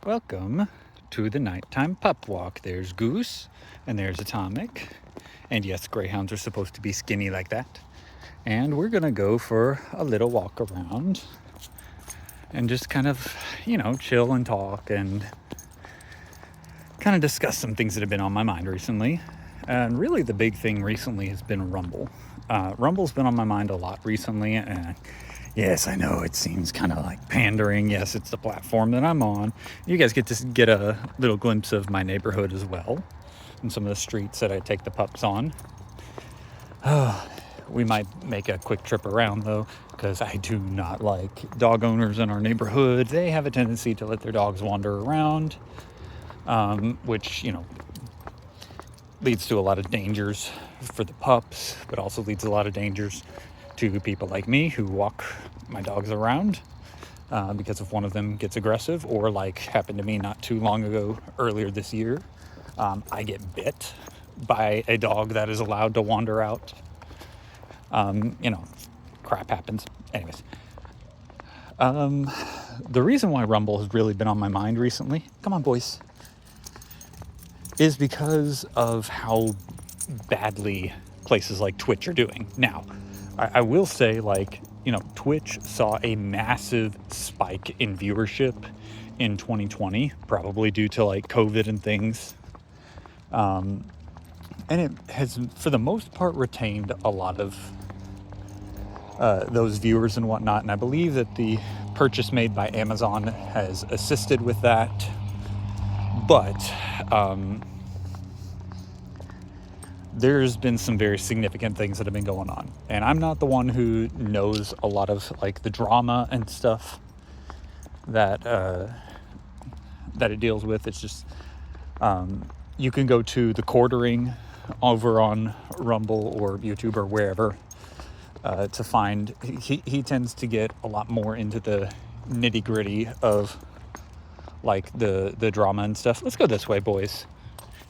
Welcome to the nighttime pup walk. There's Goose and there's Atomic. And yes, greyhounds are supposed to be skinny like that. And we're gonna go for a little walk around and just kind of, chill and talk and kind of discuss some things that have been on my mind recently. And really the big thing recently has been Rumble. Rumble's been on my mind a lot recently, and yes, I know it seems kind of like pandering. Yes, it's the platform that I'm on. You guys get to get a little glimpse of my neighborhood as well, and some of the streets that I take the pups on. We might make a quick trip around though, because I do not like dog owners in our neighborhood. They have a tendency to let their dogs wander around, which, leads to a lot of dangers for the pups, but also leads to a lot of dangers to people like me who walk my dogs around because if one of them gets aggressive, or like happened to me not too long ago, earlier this year, I get bit by a dog that is allowed to wander out. Crap happens. Anyways, the reason why Rumble has really been on my mind recently, come on boys, is because of how badly places like Twitch are doing. Now, I will say, Twitch saw a massive spike in viewership in 2020, probably due to COVID and things. And it has, for the most part, retained a lot of those viewers and whatnot. And I believe that the purchase made by Amazon has assisted with that. But there's been some very significant things that have been going on. And I'm not the one who knows a lot of the drama and stuff that it deals with. It's just you can go to the quartering over on Rumble or YouTube or wherever to find. He tends to get a lot more into the nitty gritty of the drama and stuff. Let's go this way, boys.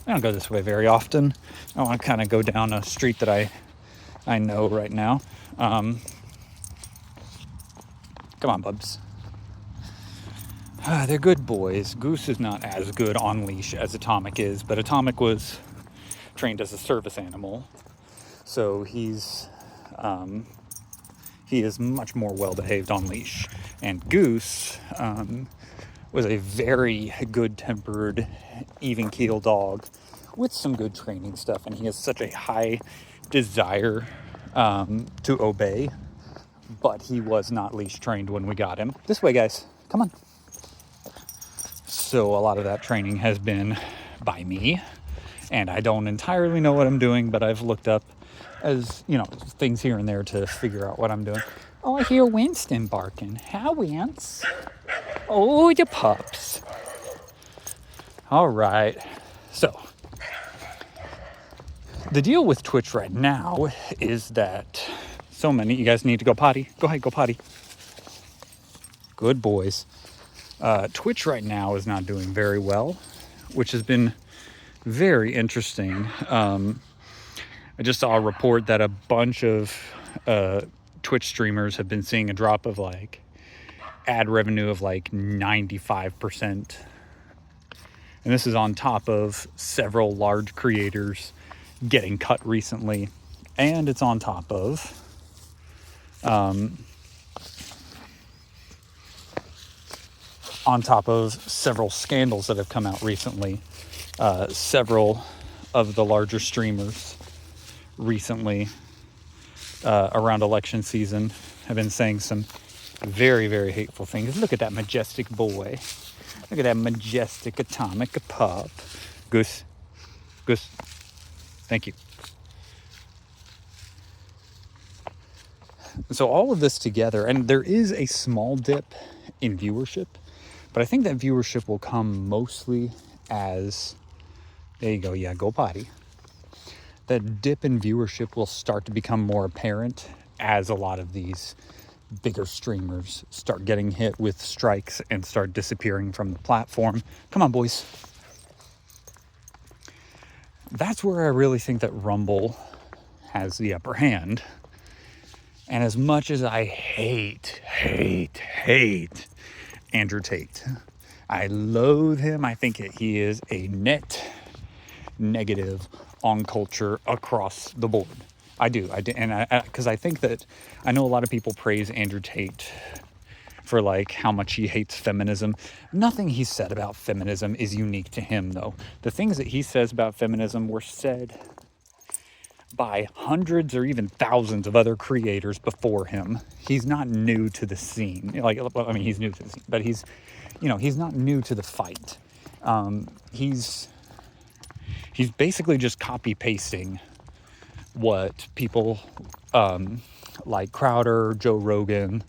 I don't go this way very often. I want to kind of go down a street that I know right now. Come on, bubs. They're good boys. Goose is not as good on leash as Atomic is, but Atomic was trained as a service animal, so he is much more well behaved on leash. And Goose was a very good-tempered, even-keel dog with some good training stuff, and he has such a high desire to obey, but he was not leash trained when we got him. This way, guys. Come on. So a lot of that training has been by me, and I don't entirely know what I'm doing, but I've looked up things here and there to figure out what I'm doing. Oh, I hear Winston barking. How, Wince? Oh, the pups. All right. So, the deal with Twitch right now is that you guys need to go potty. Go ahead, go potty. Good boys. Twitch right now is not doing very well, which has been very interesting. I just saw a report that a bunch of Twitch streamers have been seeing a drop of ad revenue of 95%. And this is on top of several large creators getting cut recently. And it's on top of several scandals that have come out recently. Several of the larger streamers recently around election season have been saying some very, very hateful things. Look at that majestic boy. Look at that majestic Atomic pup. Goose. Thank you. So all of this together, and there is a small dip in viewership, but I think that viewership will come mostly as, there you go, yeah, go potty. That dip in viewership will start to become more apparent as a lot of these bigger streamers start getting hit with strikes and start disappearing from the platform. Come on, boys. That's where I really think that Rumble has the upper hand. And as much as I hate Andrew Tate, I loathe him. I think that he is a net negative on culture across the board. I do. And because I think that I know a lot of people praise Andrew Tate for like how much he hates feminism. Nothing he said about feminism is unique to him, though. The things that he says about feminism were said by hundreds or even thousands of other creators before him. He's not new to the scene. Like, I mean, he's new to the scene, but he's not new to the fight. He's basically just copy pasting what people like Crowder, Joe Rogan,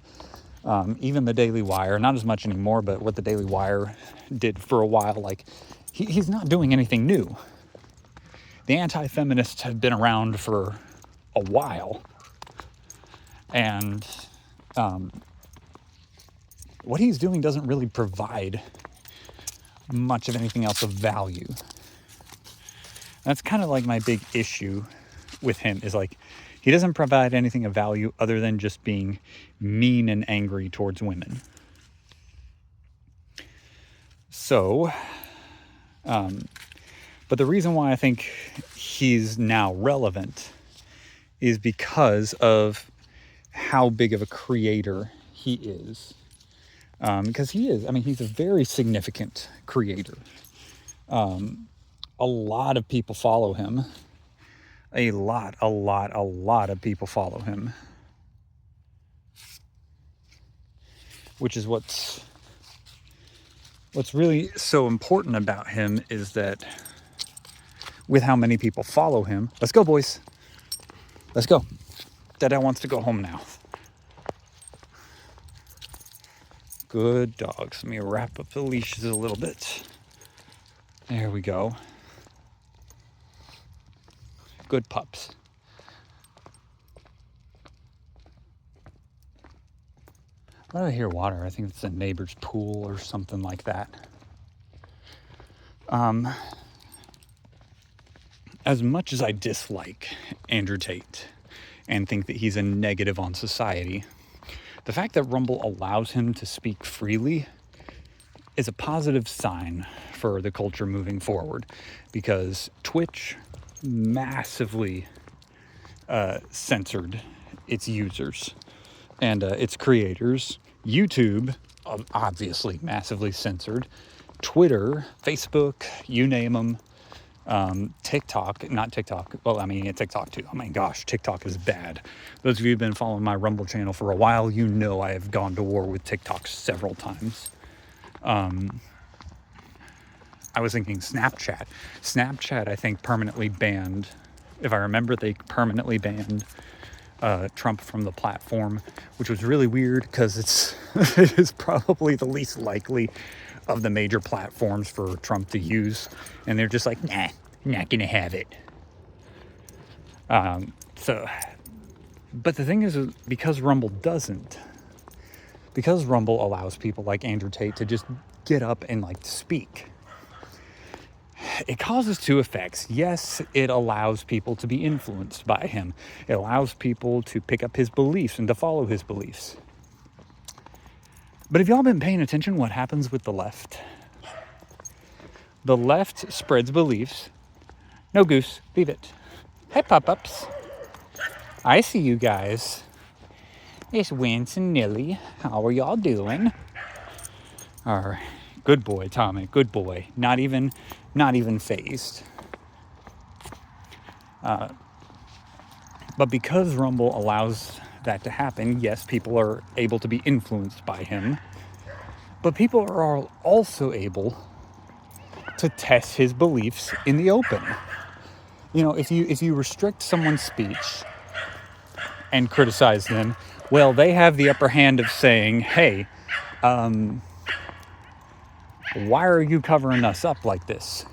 even the Daily Wire, not as much anymore, but what the Daily Wire did for a while, like he's not doing anything new. The anti-feminists have been around for a while, and what he's doing doesn't really provide much of anything else of value. That's kind of like my big issue with him, is like he doesn't provide anything of value other than just being mean and angry towards women. So, but the reason why I think he's now relevant is because of how big of a creator he is. Because he is, I mean, he's a very significant creator. A lot of people follow him. A lot of people follow him. Which is what's really so important about him, is that with how many people follow him. Let's go, boys. Let's go. Dada wants to go home now. Good dogs. Let me wrap up the leashes a little bit. There we go. Good pups. Why do I hear water? I think it's a neighbor's pool or something like that. As much as I dislike Andrew Tate and think that he's a negative on society, the fact that Rumble allows him to speak freely is a positive sign for the culture moving forward, because Twitch massively censored its users and its creators. YouTube, obviously massively censored. Twitter, Facebook, you name them. TikTok, not TikTok. Well, I mean, TikTok too. Oh my gosh, TikTok is bad. Those of you who've been following my Rumble channel for a while, you know I have gone to war with TikTok several times. I was thinking Snapchat. Snapchat, I think, permanently banned, if I remember, they permanently banned Trump from the platform, which was really weird because it is probably the least likely of the major platforms for Trump to use, and they're just like, nah, not gonna have it. But the thing is, because Rumble allows people like Andrew Tate to just get up and like speak, it causes two effects. Yes, it allows people to be influenced by him. It allows people to pick up his beliefs and to follow his beliefs. But have y'all been paying attention what happens with the left? The left spreads beliefs. No, Goose, leave it. Hey, pop-ups. I see you guys. It's Wince and Nilly. How are y'all doing? All right. Good boy, Tommy. Good boy. Not even phased. But because Rumble allows that to happen, yes, people are able to be influenced by him, but people are also able to test his beliefs in the open. You know, if you restrict someone's speech and criticize them, well, they have the upper hand of saying, hey, why are you covering us up like this?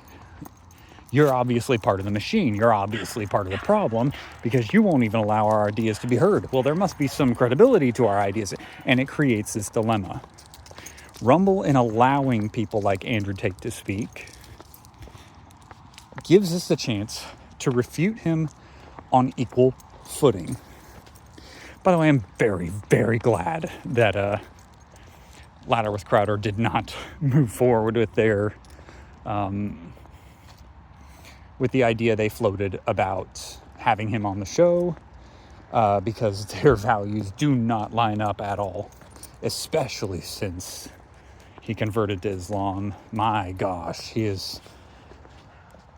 You're obviously part of the machine. You're obviously part of the problem because you won't even allow our ideas to be heard. Well, there must be some credibility to our ideas, and it creates this dilemma. Rumble, in allowing people like Andrew Tate to speak, gives us the chance to refute him on equal footing. By the way, I'm very, very glad that Ladder with Crowder did not move forward with their with the idea they floated about having him on the show, because their values do not line up at all, especially since he converted to Islam. My gosh, he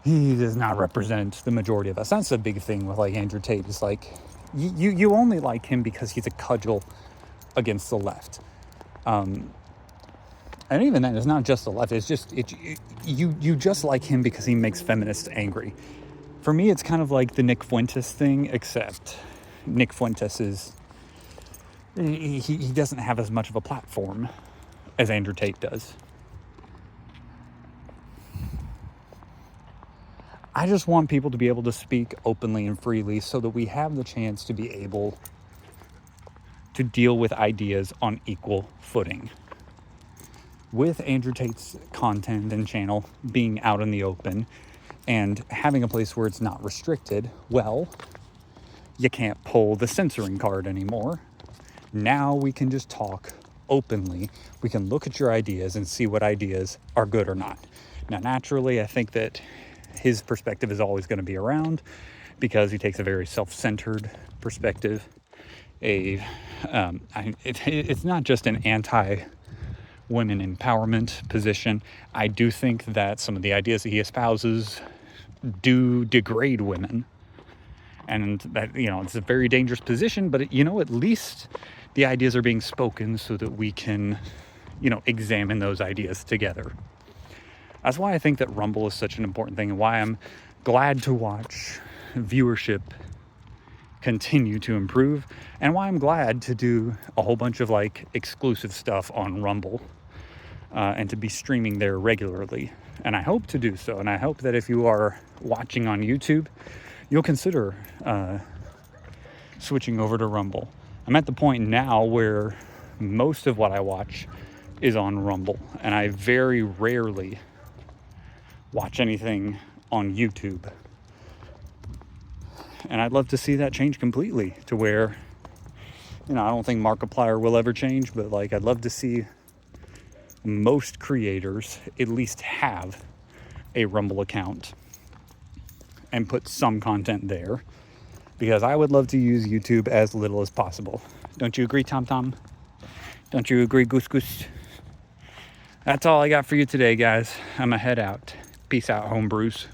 does not represent the majority of us. That's the big thing with like Andrew Tate, is like you only like him because he's a cudgel against the left. And even then, it's not just the left. It's just you just like him because he makes feminists angry. For me, it's kind of like the Nick Fuentes thing, except Nick Fuentes is he doesn't have as much of a platform as Andrew Tate does. I just want people to be able to speak openly and freely so that we have the chance to be able to deal with ideas on equal footing. With Andrew Tate's content and channel being out in the open and having a place where it's not restricted, well, you can't pull the censoring card anymore. Now we can just talk openly. We can look at your ideas and see what ideas are good or not. Now, naturally, I think that his perspective is always going to be around because he takes a very self-centered perspective. It's not just an anti-women empowerment position. I do think that some of the ideas that he espouses do degrade women, and that, it's a very dangerous position, but at least the ideas are being spoken so that we can, examine those ideas together. That's why I think that Rumble is such an important thing, and why I'm glad to watch viewership continue to improve, and why I'm glad to do a whole bunch of exclusive stuff on Rumble, and to be streaming there regularly. And I hope to do so, and I hope that if you are watching on YouTube, you'll consider switching over to Rumble. I'm at the point now where most of what I watch is on Rumble, and I very rarely watch anything on YouTube. And I'd love to see that change completely to where, I don't think Markiplier will ever change, but I'd love to see most creators at least have a Rumble account and put some content there, because I would love to use YouTube as little as possible. Don't you agree, Tom Tom? Don't you agree, Goose Goose? That's all I got for you today, guys. I'm gonna head out. Peace out, homebrews.